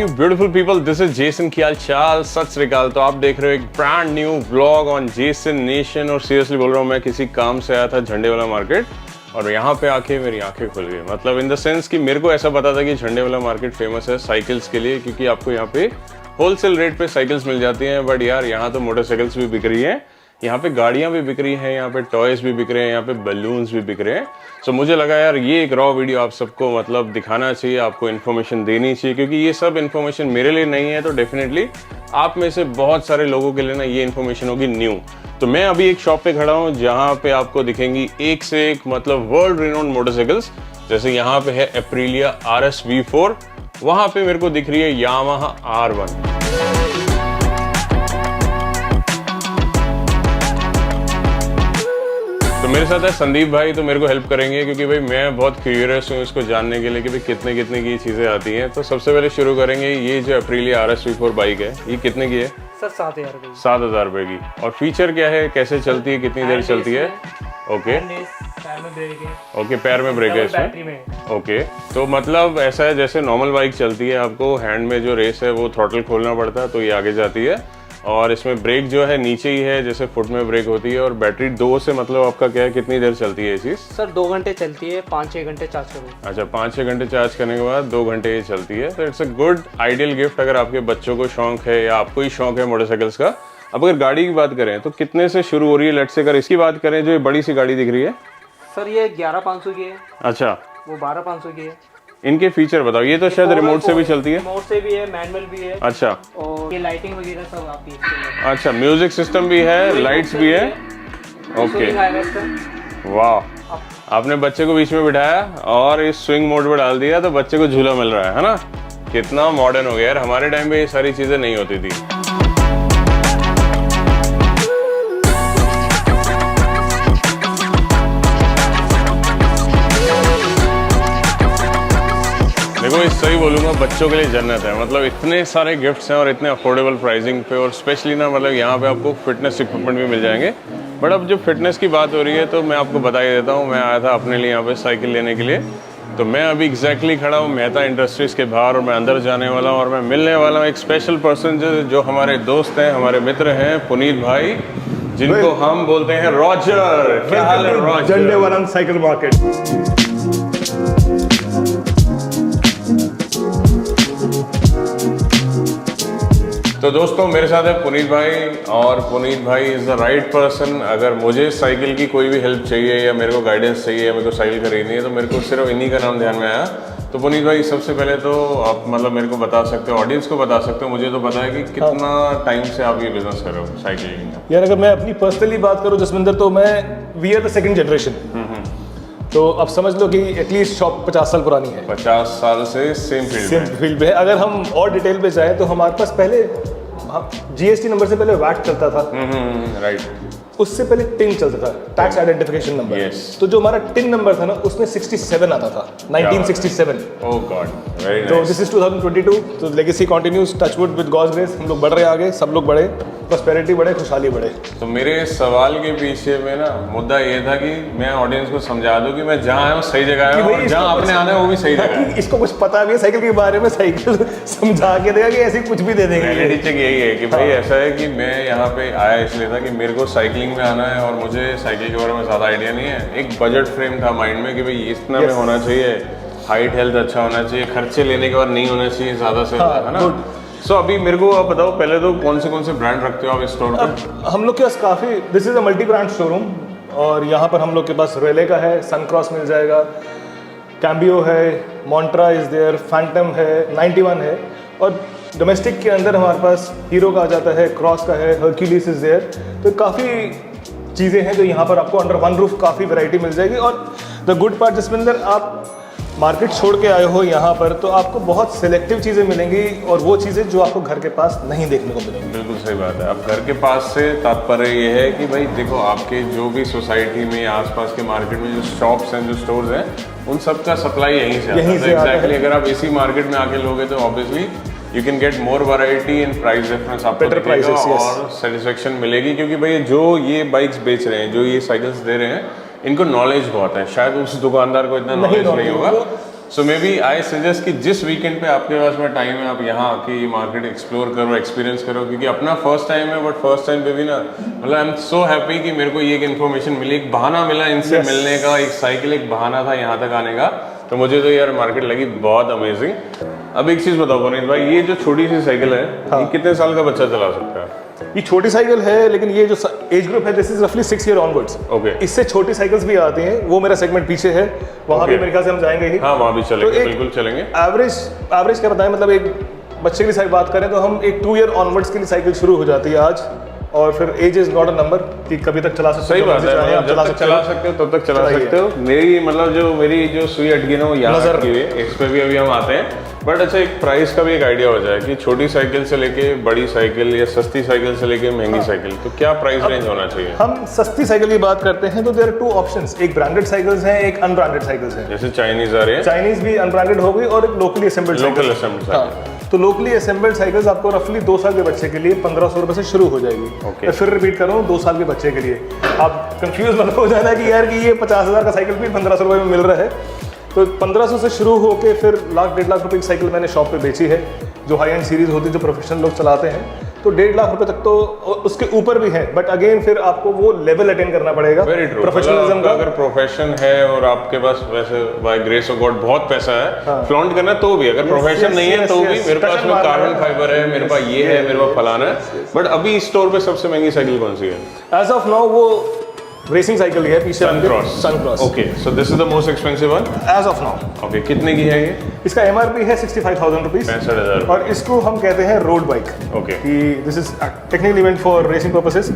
you beautiful people, this is Jason Khyal Chal, सत श्री अकाल। तो आप देख रहे हो एक brand new vlog on Jason nation. और सीरियसली बोल रहा हूँ, मैं किसी काम से आया था झंडे वाला मार्केट और यहाँ पे आके मेरी आंखें खुल गई। मतलब इन द सेंस कि मेरे को ऐसा पता था कि झंडे वाला मार्केट फेमस है साइकिल्स के लिए, क्योंकि आपको यहाँ पे होलसेल रेट पे साइकिल्स मिल जाती हैं। बट यार यहाँ तो मोटरसाइकिल्स भी बिक रही हैं, यहाँ पे गाड़ियाँ भी बिक रही हैं, यहाँ पे टॉयज भी बिक रहे हैं, यहाँ पे बलून्स भी बिक रहे हैं। सो मुझे लगा यार ये एक रॉ वीडियो आप सबको मतलब दिखाना चाहिए, आपको इन्फॉर्मेशन देनी चाहिए, क्योंकि ये सब इन्फॉर्मेशन मेरे लिए नहीं है तो डेफिनेटली आप में से बहुत सारे लोगों के लिए ना ये इन्फॉर्मेशन होगी न्यू। तो मैं अभी एक शॉप पे खड़ा हूँ जहाँ पे आपको दिखेंगी एक से एक मतलब वर्ल्ड रिनोन्ड मोटरसाइकिल्स। जैसे यहाँ पे है एप्रिलिया RS V4, वहाँ पे मेरे को दिख रही है यामाहा R1। तो मेरे साथ है संदीप भाई, तो मेरे को हेल्प करेंगे क्योंकि भाई मैं बहुत क्यूरियस हूँ इसको जानने के लिए कि भाई कितने कितने की चीज़ें आती हैं। तो सबसे पहले शुरू करेंगे, ये जो एप्रिलिया RS V4 बाइक है ये कितने की है? सर 7,000 रुपये। 7,000 रुपये की। और फीचर क्या है, कैसे चलती है, कितनी देर चलती है? ओके पैर में ब्रेक है। ओके, पैर में ब्रेक है इसमें। ओके, तो मतलब ऐसा है जैसे नॉर्मल बाइक चलती है, आपको हैंड में जो रेस है वो थ्रॉटल खोलना पड़ता है तो ये आगे जाती है। और इसमें ब्रेक जो है नीचे ही है, जैसे फुट में ब्रेक होती है। और बैटरी 2 से मतलब आपका क्या है, कितनी देर चलती है ये चीज़? सर 2 घंटे चलती है, 5-6 घंटे चार्ज करो। अच्छा, 5-6 घंटे चार्ज करने के बाद 2 घंटे ये चलती है। तो it's a good ideal gift अगर आपके बच्चों को शौक है या आपको ही शौक है मोटरसाइकिल्स का। अब अगर गाड़ी की बात करें तो कितने से शुरू हो रही है? लेट से अगर इसकी बात करें, जो ये बड़ी सी गाड़ी दिख रही है सर ये 11,500 की है। अच्छा, वो 12,500 की है। इनके फीचर बताओ। ये तो शायद रिमोट से भी चलती है। रिमोट से भी है, मैनुअल भी है। अच्छा, और ये लाइटिंग वगैरह सब आती है। अच्छा, म्यूजिक सिस्टम भी है, लाइट्स भी है। ओके, वाह। आपने बच्चे को बीच में बिठाया और इस स्विंग मोड पे डाल दिया तो बच्चे को झूला मिल रहा है ना। कितना मॉडर्न हो गया यार, हमारे टाइम पे ये सारी चीजें नहीं होती थी। देखो इस सही बोलूँगा, बच्चों के लिए जन्नत है। मतलब इतने सारे गिफ्ट्स हैं और इतने अफोर्डेबल प्राइसिंग पे, और स्पेशली ना मतलब यहाँ पे आपको फिटनेस इक्विपमेंट भी मिल जाएंगे। बट अब जब फिटनेस की बात हो रही है तो मैं आपको बता ही देता हूँ, मैं आया था अपने लिए यहाँ पे साइकिल लेने के लिए। तो मैं अभी एग्जैक्टली खड़ा हूँ मेहता इंडस्ट्रीज़ के बाहर और मैं अंदर जाने वाला हूँ और मैं मिलने वाला हूँ एक स्पेशल पर्सन जो हमारे दोस्त हैं, हमारे मित्र हैं, पुनीत भाई, जिनको हम बोलते हैं रॉजर। क्या हाल है रॉजर? झंडे वाला साइकिल मार्केट। तो दोस्तों मेरे साथ है पुनीत भाई, और पुनीत भाई इज़ द राइट पर्सन। अगर मुझे साइकिल की कोई भी हेल्प चाहिए या मेरे को गाइडेंस चाहिए या मेरे को साइकिल खरीदनी है तो मेरे को सिर्फ इन्हीं का नाम ध्यान में आया। तो पुनीत भाई सबसे पहले तो आप मतलब मेरे को बता सकते हो, ऑडियंस को बता सकते हो, मुझे तो पता है कि कितना टाइम से आप ये बिजनेस कर रहे हो साइकिलिंग का। यार अगर मैं अपनी पर्सनली बात करूँ जसविंदर, तो मैं we are the second generation. तो अब समझ लो कि एटलीस्ट शॉप 50 साल पुरानी है। 50 साल से सेम फील्ड में है। अगर हम और डिटेल पे जाएं तो हमारे पास पहले GST नंबर से पहले वैट चलता था। राइट। उससे पहले टिन चलता था, टैक्स आइडेंटिफिकेशन नंबर। तो जो हमारा टिन नंबर था ना उसमें 67 आता था, 1967। Oh God, very nice. तो दिस इज 2022। तो legacy continues, touch wood with God's grace. हम लोग बढ़ रहे हैं आगे, सब लोग बढ़े, प्रॉस्पेरिटी बढ़े, खुशहाली बढ़े। तो मेरे सवाल के पीछे में ना मुद्दा ये था कि मैं ऑडियंस को समझा दूं कि मैं जहाँ आया हूँ सही जगह आया हूँ, जहाँ आपने आना है वो भी सही जगह है। इसको कुछ पता नहीं है साइकिल के बारे में, साइकिल समझा के देगा कि ऐसे कुछ भी दे देंगे। रियलिटी चेक यही है कि भाई ऐसा है कि मैं यहाँ पे आया इसलिए था कि मेरे को साइकिलिंग में आना है और मुझे साइकिल के बारे में ज़्यादा आइडिया नहीं है। एक बजट फ्रेम था माइंड में कि भाई इतना में होना चाहिए, हाइट हेल्थ अच्छा होना चाहिए, खर्चे लेने के बाद नहीं होने चाहिए ज़्यादा से ज़्यादा, है ना। सो अभी मेरे को आप बताओ पहले तो कौन से ब्रांड रखते हो आप इस स्टोर पर? हम लोग के पास काफ़ी, this is a multi brand showroom, और यहाँ पर हम लोग के पास रेले का है, सनक्रॉस मिल जाएगा, कैम्बियो है, मॉन्ट्रा इज़ देयर, फैंटम है, 91 है। और डोमेस्टिक के अंदर हमारे पास हीरो का आ जाता है, क्रॉस का है, हर्क्यूलिस इज़ देयर। तो काफ़ी चीज़ें हैं जो यहाँ पर आपको अंडर वन रूफ काफ़ी वैरायटी मिल जाएगी। और द गुड पार्ट जसविंदर, आप मार्केट छोड़ के आए हो यहाँ पर तो आपको बहुत सिलेक्टिव चीज़ें मिलेंगी, और वो चीज़ें जो आपको घर के पास नहीं देखने को मिलेंगी। बिल्कुल सही बात है। अब घर के पास से तात्पर्य ये है कि भाई देखो आपके जो भी सोसाइटी में या आसपास के मार्केट में जो शॉप्स हैं, जो स्टोर्स हैं, उन सब का सप्लाई यहीं से आता है। एग्जैक्टली, अगर आप इसी मार्केट में आके लोगे तो obviously you can get more variety and price difference आपको दिखेगा और सेटिस्फेक्शन मिलेगी। क्योंकि भाई जो ये बाइक्स बेच रहे हैं, जो ये साइकिल्स दे रहे हैं, इनको नॉलेज बहुत है, शायद उस दुकानदार को इतना नॉलेज नहीं होगा। सो मे बी आई सजेस्ट कि जिस वीकेंड पे आपके पास में टाइम है आप यहाँ आके ये मार्केट एक्सप्लोर करो, एक्सपीरियंस करो, क्योंकि अपना फर्स्ट टाइम है, बट फर्स्ट टाइम पे भी ना मतलब आई एम सो हैप्पी कि मेरे को ये एक इन्फॉर्मेशन मिली, एक बहाना मिला इनसे मिलने का, एक साइकिल एक बहाना था यहाँ तक आने का। तो मुझे तो यार मार्केट लगी बहुत अमेजिंग। अब एक चीज़ बताओ पुनीत भाई, ये जो छोटी सी साइकिल है ये कितने साल का बच्चा चला सकता है? ये छोटी साइकिल है, लेकिन ये जो एज ग्रुप है दिस इज रफली 6 ईयर ऑनवर्ड्स। ओके, इससे छोटी साइकिल्स भी आती हैं, वो मेरा सेगमेंट पीछे है, वहाँ भी मेरे ख्याल से हम जाएंगे ही। हाँ, वहाँ भी चलेंगे, तो बिल्कुल चलेंगे। एवरेज क्या बताएं, मतलब एक बच्चे के लिए साइकिल बात करें तो हम एक 2 ईयर ऑनवर्ड्स के लिए साइकिल शुरू हो जाती है आज, और फिर age is not a number कि कभी तक चला सकते हो। सही बात है, मतलब जब तक चला सकते हो तब तक चला सकते हो। मेरी जो सुई अटकी ना वो यहाँ अटकी हुई है, इस पे भी अभी हम आते हैं। बट अच्छा, एक प्राइस का भी एक आइडिया हो जाए कि छोटी साइकिल से लेके बड़ी साइकिल या सस्ती साइकिल से लेके महंगी साइकिल, तो क्या प्राइस रेंज होना चाहिए? हम सस्ती साइकिल की बात करते हैं तो देयर आर 2 ऑप्शंस, एक ब्रांडेड साइकिल्स हैं, एक अनब्रांडेड साइकिल्स हैं। जैसे चाइनीज आ रहे हैं, चाइनीज भी अनब्रांडेड हो गई, और एक लोकली असेंबल्ड लोकल असेंबल्ड। तो लोकली असेंबल्ड साइकिल्स आपको रफली 2 साल के बच्चे के लिए 1500 रुपए से शुरू हो जाएगी। Okay. मैं फिर रिपीट कर रहा हूँ, 2 साल के बच्चे के लिए। आप कंफ्यूज मत हो जाना कि यार कि ये 50,000 का साइकिल भी 1500 रुपए में मिल रहा है। तो 1500 से शुरू होके फिर लाख 1.5 लाख रुपए की साइकिल मैंने शॉप पे बेची है, जो हाई एंड सीरीज होती है, जो प्रोफेशनल लोग चलाते हैं। तो 1.5 लाख रुपए तक तो उसके ऊपर भी है, बट अगेन फिर आपको वो लेवल अटेन करना पड़ेगा प्रोफेशनलिज्म का। अगर प्रोफेशन है और आपके पास वैसे बाय ग्रेस ऑफ गॉड बहुत पैसा है, फ्लॉन्ट करना तो भी, अगर प्रोफेशन नहीं है तो भी मेरे पास में कार्बन फाइबर है, मेरे पास ये है, मेरे पास फलाना है। बट अभी स्टोर पे सबसे महंगी साइकिल कौन सी है? एज ऑफ नाउ वो रेसिंग साइकिल है पीछे, Suncross. Okay, so this is the most expensive one as of now. Okay, कितने की है ये? इसका एमआरपी है 65,000 रुपीज, 65,000। और इसको हम कहते हैं road bike. Okay, this is technically meant for racing purposes.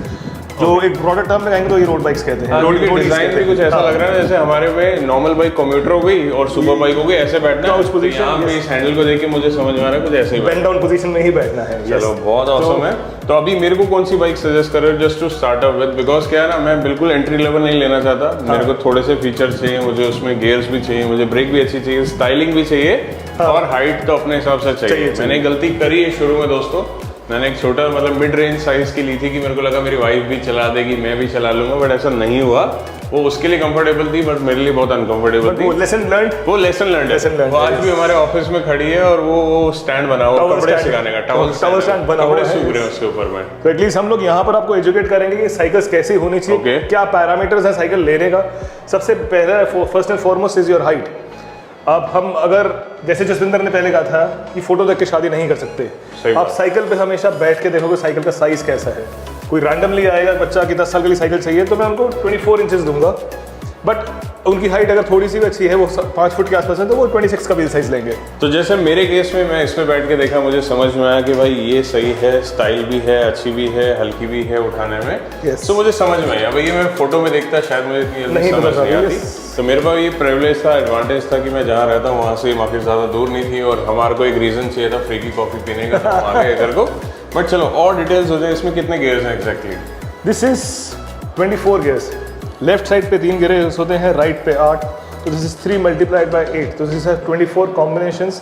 जो एक ब्रॉडर टर्म में कहेंगे तो ये रोड बाइक्स कहते हैं। रोड की डिजाइन भी कुछ ऐसा लग रहा है जैसे हमारे में नॉर्मल बाइक कम्यूटर हो गई और सुपर बाइक हो गई, ऐसे बैठना है उस पोजीशन। यहाँ पे इस हैंडल को देख के मुझे समझ में आ रहा है कुछ ऐसे ही बेंड डाउन पोजीशन में ही बैठना है। चलो, बहुत ऑसम है। तो अभी मेरे को कौन सी बाइक सजेस्ट कर रहे हो just to start up with? Because क्या है ना, मैं बिल्कुल एंट्री लेवल नहीं लेना चाहता। मेरे को थोड़े से फीचर्स चाहिए, मुझे उसमें गियर्स भी चाहिए, मुझे ब्रेक भी अच्छी चाहिए, स्टाइलिंग भी चाहिए, और हाइट तो अपने हिसाब से चाहिए। मैंने गलती करी है शुरू में दोस्तों, मैंने एक छोटा मतलब मिड रेंज साइज की ली थी कि मेरे को लगा मेरी वाइफ भी चला देगी, मैं भी चला लूंगा, बट ऐसा नहीं हुआ। वो उसके लिए कंफर्टेबल थी, बट मेरे लिए बहुत अनकंफर्टेबल थी। वो लेसन लर्न वो आज भी हमारे ऑफिस में खड़ी है, और वो स्टैंड बना हुआ कपड़े सिखाने का, टॉवल स्टैंड बना हुआ है, कपड़े सूख रहे हैं उसके ऊपर में। तो एटलीस्ट हम लोग यहाँ पर आपको एजुकेट करेंगे कि साइकिल्स कैसी होनी चाहिए, क्या पैरामीटर्स हैं साइकिल लेने का। सबसे पहला first and foremost is your height. अब हम अगर जैसे जसविंदर ने पहले कहा था कि फोटो देख के शादी नहीं कर सकते, आप साइकिल पे हमेशा बैठ के देखोगे साइकिल का साइज कैसा है। कोई रैंडमली आएगा बच्चा कि 10 साल के लिए साइकिल चाहिए तो मैं उनको 24 इंचेस दूंगा, बट उनकी हाइट अगर थोड़ी सी भी अच्छी है, वो 5 फुट के आसपास है, तो वो 26 का व्हील साइज लेंगे। तो जैसे मेरे केस में मैं इसमें बैठ के देखा, मुझे समझ में आया कि भाई ये सही है, स्टाइल भी है, अच्छी भी है, हल्की भी है उठाने में। तो मुझे समझ में आया। भाई ये मैं फोटो में देखता शायद मुझे इतनी समझ नहीं आती। तो मेरे पास ये प्रिविलेज था, एडवांटेज था कि मैं जहाँ रहता हूँ वहाँ से मार्केट ज़्यादा दूर नहीं थी, और हमारे को एक रीज़न चाहिए था फ्री की कॉफ़ी पीने का, तो आ गए इधर को। बट चलो और डिटेल्स हो जाए, इसमें कितने गियर्स हैं exactly? This is 24 gears. Left side पे 3 गियर्स होते हैं, राइट पे 8। तो दिस इज 3 मल्टीप्लाइड बाय 8, तो this is 24 combinations,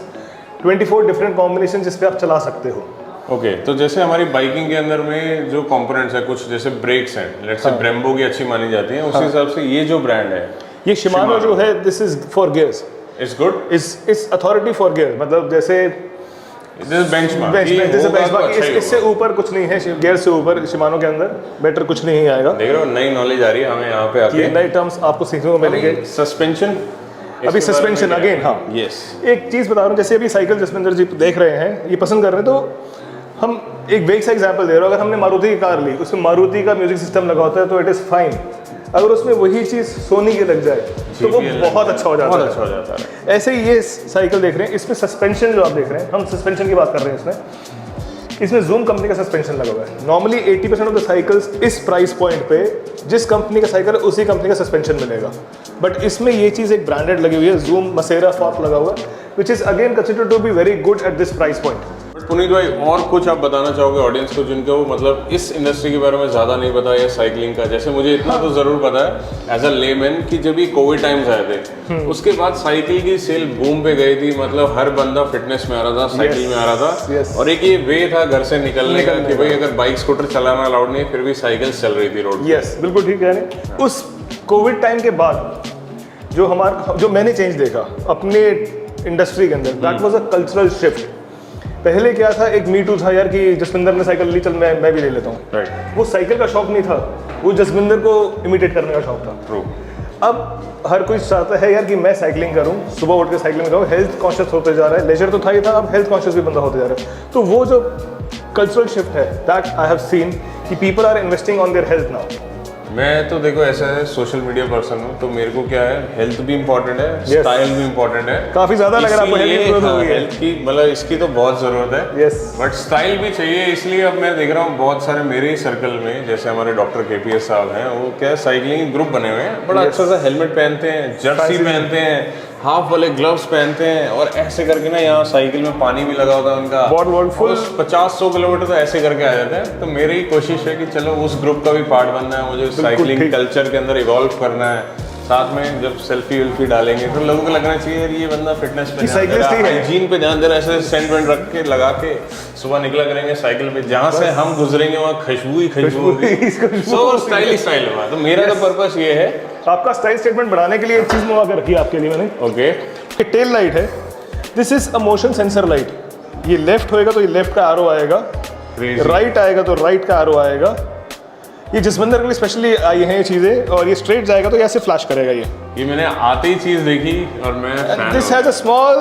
24 different combination जिस पे आप चला सकते हो। ओके, तो जैसे हमारी बाइकिंग के अंदर में जो कंपोनेंट्स है, कुछ जैसे ब्रेक्स हैं, लेट्स से ब्रेम्बो की अच्छी मानी जाती है, उसी हिसाब से ये जो ब्रांड है, ये शिमानो जो है, this is for gears. It's good, it's authority for gear, मतलब जैसे बेंचमार्क, इससे ऊपर कुछ नहीं है, गियर से ऊपर शिमानो के अंदर बेटर कुछ नहीं आएगा। देख रहे हो, नई नॉलेज आ रही है हमें यहाँ पे आके, नए टर्म्स आपको सीखने को मिलेंगे। सस्पेंशन, अभी सस्पेंशन अगेन, हाँ यस, एक चीज बता रहा हूँ, जैसे अभी साइकिल जसविंदर जी देख रहे हैं, ये पसंद कर रहे हैं, तो हम एक बेसिक सा एग्जांपल दे रहे हो। अगर हमने मारुति की कार ली, उसमें मारुति का म्यूजिक सिस्टम लगा होता है, तो इट इज फाइन। अगर उसमें वही चीज सोनी की लग जाए तो वो बहुत अच्छा हो जाता है। ऐसे ही ये साइकिल देख रहे हैं, इसमें सस्पेंशन जो आप देख रहे हैं, हम सस्पेंशन की बात कर रहे हैं, इसमें जूम कंपनी का सस्पेंशन लगा हुआ है। नॉर्मली 80% ऑफ द साइकिल्स इस प्राइस पॉइंट पे जिस कंपनी का साइकिल है उसी कंपनी का सस्पेंशन मिलेगा, बट इसमें ये चीज़ एक ब्रांडेड लगी हुई है, जूम मसेरा फॉर्क लगा हुआ है, which is again considered to be very good at this price point. Puneet भाई, और कुछ आप बताना चाहोगे ऑडियंस को जिनको मतलब इस इंडस्ट्री के बारे में ज़्यादा नहीं पता, या साइकिलिंग का? जैसे मुझे इतना तो ज़रूर पता है एज अ लेमैन कि जब ये कोविड टाइम्स आए थे, उसके बाद साइकिल की सेल बूम पे गई थी। मतलब हर बंदा फिटनेस में आ रहा था, साइकिल में आ रहा था, और एक ये वे था घर से निकलने का कि भाई अगर बाइक स्कूटर चलाना अलाउड नहीं, फिर भी साइकिल चल रही थी रोड। यस, बिल्कुल ठीक है। उस कोविड टाइम के बाद जो मैंने चेंज देखा अपने इंडस्ट्री के अंदर, that was a cultural shift. पहले क्या था, एक मी टू था यार कि जसविंदर ने साइकिल ली, चल मैं भी ले लेता हूँ। राइट। वो साइकिल का शौक नहीं था, वो जसविंदर को इमिटेट करने का शौक था। ट्रू। अब हर कोई चाहता है यार कि मैं साइकिलिंग करूं, सुबह उठ के साइकिलिंग करूं, हेल्थ कॉन्शियस होते जा रहा है। लेजर तो था ही था, अब हेल्थ कॉन्शियस भी बंदा होते जा रहा है। तो वो जो कल्चरल शिफ्ट है, दैट आई हैव सीन कि people are investing on their health now. मैं तो देखो ऐसा है, सोशल मीडिया पर्सन हूँ, तो मेरे को क्या है, हेल्थ भी इम्पोर्टेंट है, स्टाइल भी इम्पोर्टेंट है। काफी ज्यादा लग रहा है आपको हेल्थ की जरूरत हो गई है। हेल्थ की मतलब इसकी तो बहुत जरूरत है। यस। बट स्टाइल भी चाहिए, इसलिए अब मैं देख रहा हूँ बहुत सारे मेरे ही सर्कल में, जैसे हमारे डॉक्टर KPS साहब हैं, वो क्या है साइकिलिंग ग्रुप बने हुए हैं, बड़ा अच्छा सा हेलमेट पहनते हैं, जर्सी पहनते हैं, हाफ वाले ग्लव्स पहनते हैं, और ऐसे करके ना यहाँ साइकिल में पानी भी लगा होता है उनका, बहुत फुल 50-100 किलोमीटर तो ऐसे करके आ जाते हैं। तो मेरी कोशिश है कि चलो उस ग्रुप का भी पार्ट बनना है, मुझे साइकिलिंग कल्चर के अंदर इवॉल्व करना है। साथ में जब सेल्फी वेल्फी डालेंगे तो लोगों को लगना चाहिए यार ये बंदा फिटनेस पे ध्यान दे रहा है, हाइजीन पे ध्यान दे रहा है। ऐसे सेंट वेंट रख के लगा के सुबह निकला करेंगे साइकिल पे, जहाँ से हम गुजरेंगे वहाँ खुशबू ही खुशबू होगी। सो स्टाइल हुआ। तो मेरा तो पर्पस ये है, आपका स्टाइल स्टेटमेंट बढ़ाने के लिए एक चीज मंगा के रखी है आपके लिए मैंने। ओके। टेल लाइट है, this is a motion sensor light. ये लेफ्ट होएगा तो ये लेफ्ट का एरो आएगा, राइट आएगा तो राइट का एरो आएगा। ये जसविंदर के लिए स्पेशली आई हैं ये चीजें, और ये स्ट्रेट जाएगा तो ऐसे फ्लैश करेगा। ये मैंने आते ही चीज देखी और मैं दिस हैज अ स्मॉल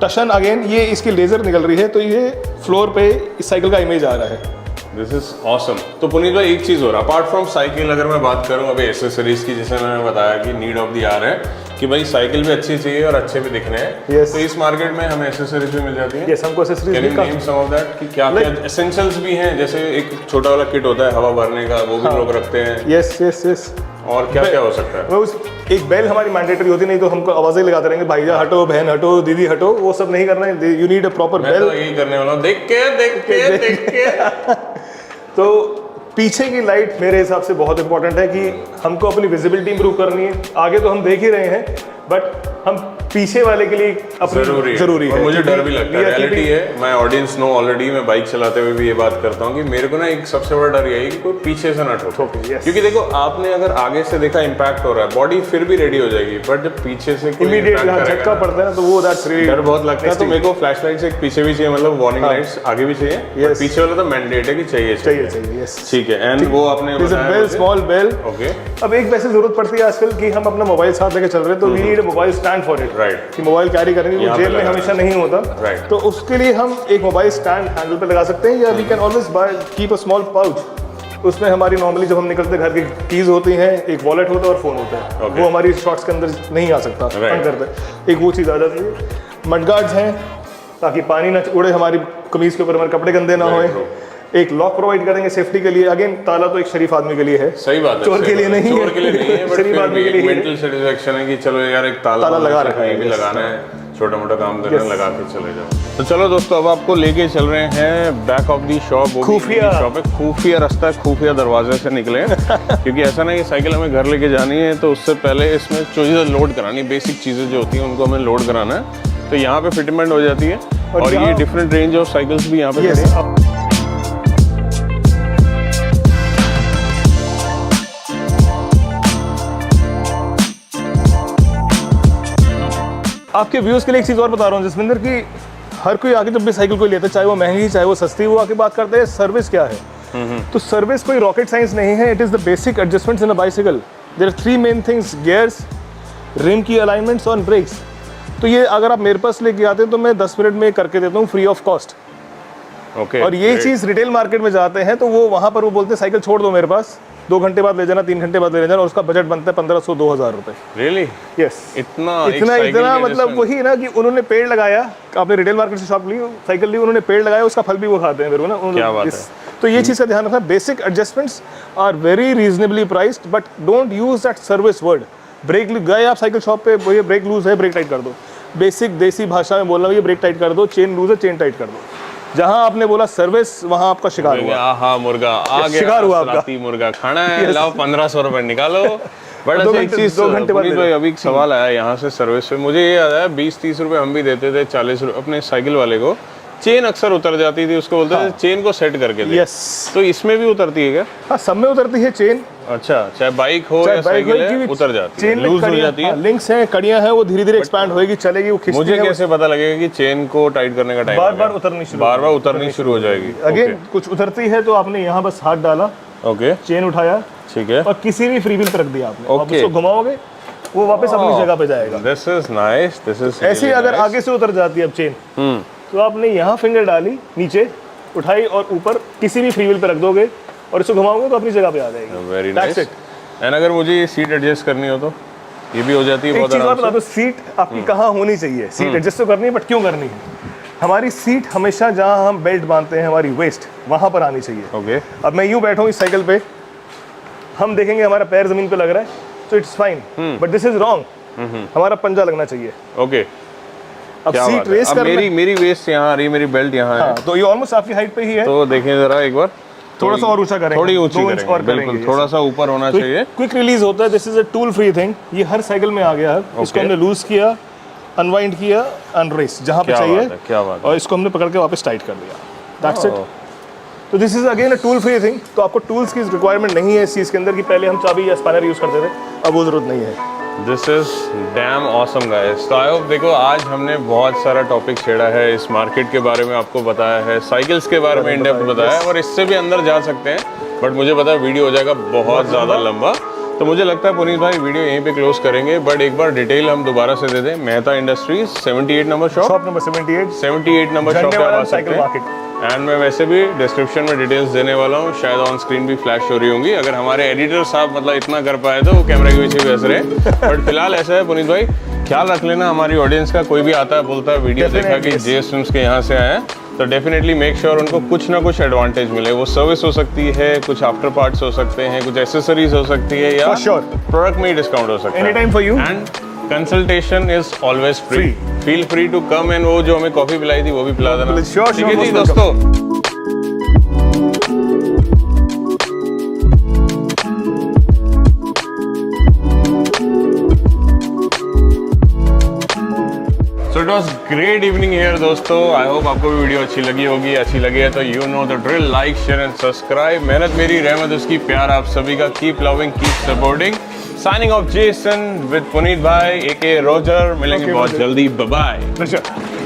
टशन अगेन, ये इसकी लेजर निकल रही है तो ये फ्लोर पे इस साइकिल का इमेज आ रहा है। This is awesome. तो पुनीत भाई एक चीज और, अपार्ट फ्रॉम साइकिल अगर मैं बात करूं अभी एसेसरीज की, जैसे मैंने बताया कि नीड ऑफ द आवर है कि भाई साइकिल भी अच्छी चाहिए और अच्छे भी दिखने हैं। Yes. तो इस मार्केट में हमें एसेसरीज भी मिल जाती है। यस, हमको accessories can you name some of that कि क्या क्या एसेंशियल्स भी हैं, जैसे एक छोटा वाला किट होता है हवा भरने का, वो भी लोग रखते हैं। Yes yes yes. और क्या क्या हो सकता है? मैं उस एक बेल हमारी मैंडेटरी होती, नहीं तो हमको आवाजें लगाते रहेंगे, भाईजा हटो, बहन हटो, दीदी हटो, वो सब नहीं करना है। You need a proper bell. मैं तो यही करने वाला हूं, देख के तो पीछे की लाइट मेरे हिसाब से बहुत इंपॉर्टेंट है कि हमको अपनी विजिबिलिटी इंप्रूव करनी है। आगे तो हम देख ही रहे हैं, बट हम पीछे वाले के लिए जरूरी है। और मुझे डर भी लगता है, रियलिटी है, मैं ऑडियंस नो ऑलरेडी, मैं बाइक चलाते हुए भी ये बात करता हूँ कि मेरे को ना एक सबसे बड़ा डर यही कि कोई पीछे से ना ठोके। क्योंकि देखो आपने अगर आगे से देखा इम्पैक्ट हो रहा है, बॉडी फिर भी रेडी हो जाएगी, बट जब पीछे से इमीडिएट झटका पड़ता है ना, तो वो डर बहुत लगता है। तो मेरे को फ्लैश लाइट से पीछे भी चाहिए, मतलब वार्निंग लाइट्स आगे भी चाहिए, पीछे वाला तो मैंडेट है कि चाहिए। ठीक है। एंड वो आपने बेल, स्मॉल बेल। ओके। अब एक वैसे जरूरत पड़ती है आजकल कि हम अपना मोबाइल साथ लेके चल रहे हैं, तो we need a mobile stand for it. Right. कि मोबाइल कैरी करेंगे, वो जेब में हमेशा नहीं होता। राइट। तो उसके लिए हम एक मोबाइल स्टैंड हैंडल पे लगा सकते हैं, या we can always buy keep a small pouch. उसमें हमारी नॉर्मली जब हम निकलते घर की कीज होती हैं, एक वॉलेट होता है और फोन होता है। वो हमारी शॉर्ट्स के अंदर नहीं आ सकता, बंद करते, एक वो चीज़ आ जाती है। मडगार्ड्स हैं ताकि पानी ना उड़े हमारी कमीज के ऊपर, हमारे कपड़े गंदे ना होए। एक लॉक प्रोवाइड करेंगे सेफ्टी के लिए। अगेन ताला तो एक शरीफ आदमी के लिए है, सही बात है, चोर के लिए नहीं है, चोर के लिए नहीं है, शरीफ आदमी के लिए मेंटल सेटिस्फैक्शन है कि चलो यार एक ताला लगा रखा है, भी लगाना है, छोटा मोटा काम करना है, लगा के चले जाओ। तो चलो दोस्तों, अब आपको लेके चल रहे हैं बैक ऑफ दी शॉप। खुफिया शॉप है, खुफिया रास्ता है, खुफिया दरवाजे से निकले क्योंकि ऐसा ना, ये साइकिल हमें घर लेके जानी है, तो उससे पहले इसमें चीज़ें लोड करानी, बेसिक चीज़ें जो होती हैं उनको हमें लोड कराना है। तो यहाँ पे फिटमेंट हो जाती है, और ये डिफरेंट रेंज ऑफ साइकिल्स भी यहाँ पे आपके व्यूज के लिए एक चीज़ और बता रहा हूँ जसविंदर की, हर कोई आके जब भी साइकिल कोई लेता है, चाहे वो महंगी चाहे वो सस्ती, वो आके बात करते हैं सर्विस क्या है। तो सर्विस कोई रॉकेट साइंस नहीं है, it is the basic adjustments in a bicycle. There are 3 main things, gears, rim की अलाइनमेंट्स और ब्रेक्स। तो ये अगर आप मेरे पास लेके आते हैं तो मैं 10 मिनट में करके देता हूँ फ्री ऑफ कॉस्ट। और ये चीज़ रिटेल मार्केट में जाते हैं तो वो वहाँ पर वो बोलते हैं साइकिल छोड़ दो मेरे पास, 2 घंटे बाद ले जाना, 3 घंटे बाद ले जाना, और उसका बजट बनता है 1500-2000 रुपए। रियली? यस। इतना मतलब वही ना कि उन्होंने पेड़ लगाया, आपने रिटेल मार्केट से शॉप ली, साइकिल ली, उन्होंने पेड़ लगाया, उसका फल भी वो खाते हैं फिर वो ना। क्या बात है। तो ये चीज़ का ध्यान रखना, basic adjustments are very reasonably priced, but don't use that service word. Brake गए आप साइकिल शॉप पे, ये ब्रेक लूज है, ब्रेक टाइट कर दो। बेसिक देसी भाषा में बोलना, ये ब्रेक टाइट कर दो, चेन लूज है, चेन टाइट कर दो। जहां आपने बोला सर्विस, वहां आपका शिकार हुआ। हाँ, मुर्गा आ गया, शिकार हुआ आपका। मुर्गा खाना है, लाओ 1500 रुपए निकालो। बट अच्छा एक चीज, 2 घंटे बाद अभी एक सवाल आया यहाँ से सर्विस पे, मुझे ये याद आया 20-30 रुपए हम भी देते थे, 40 रुपए अपने साइकिल वाले को, चेन अक्सर उतर जाती थी, उसको बोलते थे चेन को सेट करके दे। यस, तो इसमें भी उतरती है क्या? हाँ सब में उतरती है चेन। अच्छा, चाहे बाइक हो या साइकिल है, उतर जाती है, चेन लूज हो जाती है। लिंक्स हैं, कड़ियां हैं, वो धीरे धीरे एक्सपैंड होएगी, चलेगी, वो खींचती मुझे है, कैसे पता लगेगा कि चेन को टाइट करने का टाइम बार बार उतरनी शुरू, बार बार उतरनी शुरू हो जाएगी? अगेन कुछ उतरती है तो आपने यहाँ बस हाथ डाला, ओके, चेन उठाया, ठीक है, और किसी भी फ्री व्हील पे रख दिया आपने, आप Okay. उसको घुमाओगे वो वापस अपनी जगह पे जाएगा। This is nice, this is ऐसे ही अगर आगे से उतर जाती है अब चेन, तो आपने यहाँ फिंगर डाली, नीचे उठाई और ऊपर किसी भी फ्री व्हील पे रख दोगे और इसको घुमाओगे तो अपनी जगह पे आ जाएगी। Very That's nice. it. And अगर मुझे ये सीट एडजस्ट करनी हो तो ये भी हो जाती है एक बहुत चीज और आराम बता से? दो, सीट आपकी कहाँ होनी चाहिए? सीट एडजस्ट तो करनी है, बट क्यों करनी है? हमारी सीट हमेशा जहाँ हम बेल्ट बांधते हैं, हमारी वेस्ट वहाँ पर आनी चाहिए। ओके, अब मैं यूं बैठा हूँ इस साइकिल पे, हम देखेंगे हमारा पैर जमीन पे लग रहा है, तो it's fine, but this is wrong, हमारा पंजा लगना चाहिए। ओके, अब क्या सीट बात है। रेस अब करना, मेरी वेस्ट यहाँ आ रही है, मेरी बेल्ट यहाँ है, हाँ, तो ये ऑलमोस्ट आपकी हाइट पे ही है, तो देखें जरा एक बार, थोड़ा सा और ऊंचा करेंगे, थोड़ी ऊंची 2 इंच और करेंगे, करेंगे, बिल्कुल थोड़ा सा ऊपर होना चाहिए। क्विक रिलीज होता है, this is a tool free thing, ये हर साइकिल में आ गया है। इसको हमने लूज किया, अनवाइंड किया, अनरेस जहाँ पे क्या चाहिए, बात है, क्या बात है। और इसको हमने पकड़ के वापस टाइट कर दिया, दैट्स इट। Oh. तो this is again a tool free thing, तो आपको टूल्स की रिक्वायरमेंट नहीं है इस चीज़ के अंदर कि पहले हम चाबी या स्पैनर यूज़ करते थे, अब वो जरूरत नहीं है। This is damn awesome guys. तो आई होप, देखो आज हमने बहुत सारा टॉपिक छेड़ा है, इस मार्केट के बारे में आपको बताया है, साइकिल्स के बारे में इन डेप्थ बताया है, और इससे भी अंदर जा सकते हैं, बट मुझे पता है वीडियो हो जाएगा बहुत ज़्यादा लंबा, तो मुझे लगता है पुनीत भाई वीडियो यहीं पे क्लोज करेंगे, बट एक बार डिटेल हम दोबारा से दे दें। Mehta industries 78 number shop number 78 number shop पे आप आ सकते साइकिल हैं। मार्केट। एंड मैं वैसे भी डिस्क्रिप्शन में डिटेल्स देने वाला हूँ, शायद ऑन स्क्रीन भी फ्लैश हो रही होंगी, अगर हमारे एडिटर साहब मतलब इतना कर पाए तो वो कैमरे के पीछे बैस रहे हैं। बट फिलहाल ऐसा है पुनीत भाई, ख्याल रख लेना हमारी ऑडियंस का, कोई भी आता है बोलता है वीडियो देखा कि जेएस फिल्म्स के यहाँ से आए हैं, तो डेफिनेटली मेक श्योर उनको कुछ ना कुछ एडवांटेज मिले। वो सर्विस हो सकती है, कुछ आफ्टर पार्ट्स हो सकते हैं, कुछ एसेसरीज हो सकती है, या प्रोडक्ट में ही डिस्काउंट हो सकता है। Anytime for you. And consultation is always free, feel free to come, and वो जो हमें कॉफी पिलाई थी वो भी पिला देना। Sure, ठीक है sure, जी most दोस्तों। So it was great evening here दोस्तों। आई होप आपको भी वीडियो अच्छी लगी होगी, अच्छी लगी है तो you know the drill, like share and subscribe. मेहनत मेरी, रहमत उसकी, प्यार आप सभी का। Keep loving, keep supporting. Signing off Jason with Puneet भाई एके रोजर। मिलेंगे बहुत जल्दी, बाय बाय।